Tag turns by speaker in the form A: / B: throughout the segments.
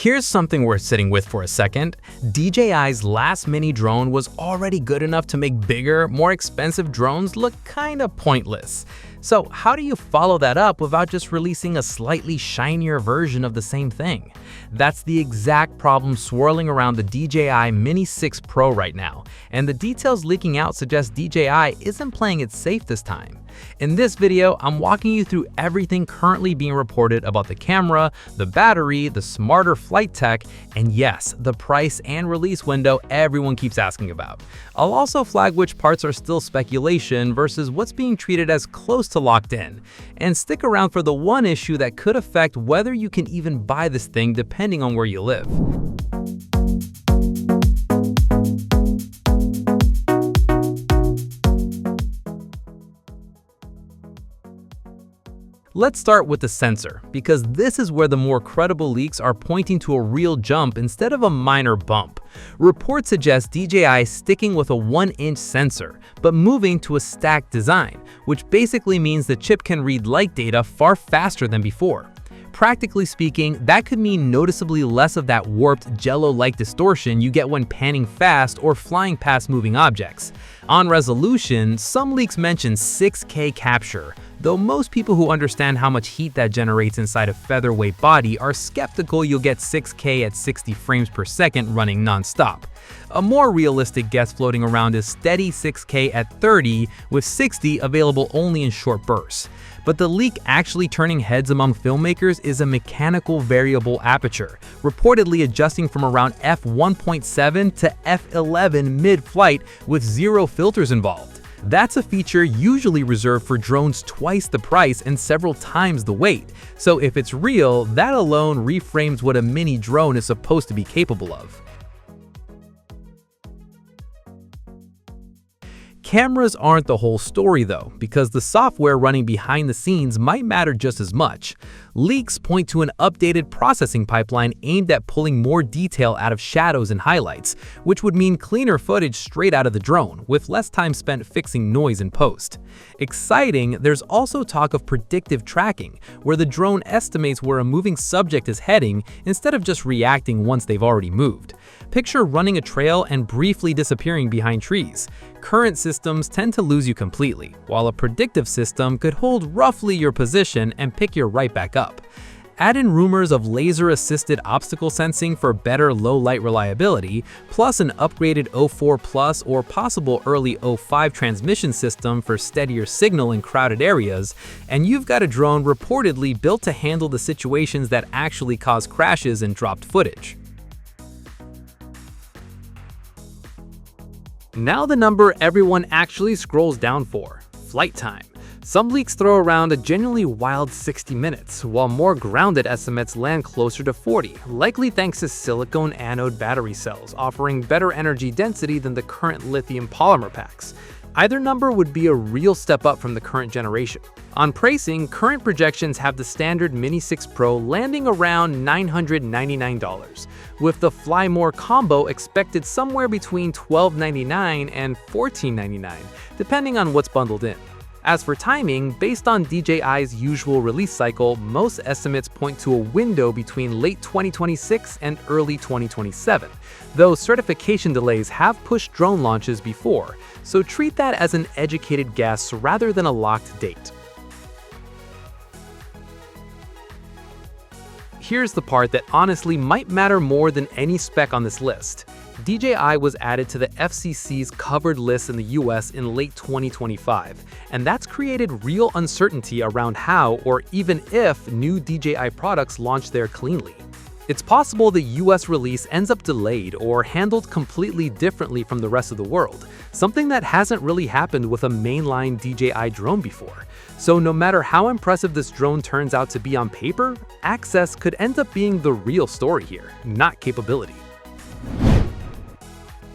A: Here's something worth sitting with for a second. DJI's last mini drone was already good enough to make bigger, more expensive drones look kinda pointless. So how do you follow that up without just releasing a slightly shinier version of the same thing? That's the exact problem swirling around the DJI Mini 6 Pro right now, and the details leaking out suggest DJI isn't playing it safe this time. In this video, I'm walking you through everything currently being reported about the camera, the battery, the smarter flight tech, and yes, the price and release window everyone keeps asking about. I'll also flag which parts are still speculation versus what's being treated as close to locked in. And stick around for the one issue that could affect whether you can even buy this thing depending on where you live. Let's start with the sensor, because this is where the more credible leaks are pointing to a real jump instead of a minor bump. Reports suggest DJI sticking with a 1-inch sensor, but moving to a stacked design, which basically means the chip can read light data far faster than before. Practically speaking, that could mean noticeably less of that warped jello-like distortion you get when panning fast or flying past moving objects. On resolution, some leaks mention 6K capture, though most people who understand how much heat that generates inside a featherweight body are skeptical you'll get 6K at 60 frames per second running non-stop. A more realistic guess floating around is steady 6K at 30, with 60 available only in short bursts. But the leak actually turning heads among filmmakers is a mechanical variable aperture, reportedly adjusting from around f1.7 to f11 mid-flight with zero filters involved. That's a feature usually reserved for drones twice the price and several times the weight. So if it's real, that alone reframes what a mini drone is supposed to be capable of. Cameras aren't the whole story though, because the software running behind the scenes might matter just as much. Leaks point to an updated processing pipeline aimed at pulling more detail out of shadows and highlights, which would mean cleaner footage straight out of the drone, with less time spent fixing noise in post. Exciting, there's also talk of predictive tracking, where the drone estimates where a moving subject is heading instead of just reacting once they've already moved. Picture running a trail and briefly disappearing behind trees. Current systems tend to lose you completely, while a predictive system could hold roughly your position and pick you right back up. Add in rumors of laser-assisted obstacle sensing for better low-light reliability, plus an upgraded O4 Plus or possible early O5 transmission system for steadier signal in crowded areas, and you've got a drone reportedly built to handle the situations that actually cause crashes and dropped footage. Now the number everyone actually scrolls down for: flight time. Some leaks throw around a genuinely wild 60 minutes, while more grounded estimates land closer to 40, likely thanks to silicone anode battery cells offering better energy density than the current lithium polymer packs. Either number would be a real step up from the current generation. On pricing, current projections have the standard Mini 6 Pro landing around $999, with the Fly More combo expected somewhere between $1299 and $1499, depending on what's bundled in. As for timing, based on DJI's usual release cycle, most estimates point to a window between late 2026 and early 2027, though certification delays have pushed drone launches before, so treat that as an educated guess rather than a locked date. Here's the part that honestly might matter more than any spec on this list. DJI was added to the FCC's covered list in the US in late 2025, and that's created real uncertainty around how or even if new DJI products launch there cleanly. It's possible the US release ends up delayed or handled completely differently from the rest of the world, something that hasn't really happened with a mainline DJI drone before. So no matter how impressive this drone turns out to be on paper, access could end up being the real story here, not capability.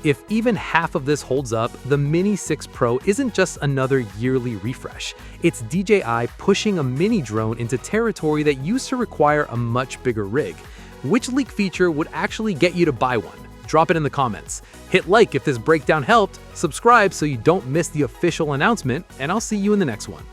A: If even half of this holds up, the Mini 6 Pro isn't just another yearly refresh. It's DJI pushing a mini drone into territory that used to require a much bigger rig. Which leak feature would actually get you to buy one? Drop it in the comments. Hit like if this breakdown helped, subscribe so you don't miss the official announcement, and I'll see you in the next one.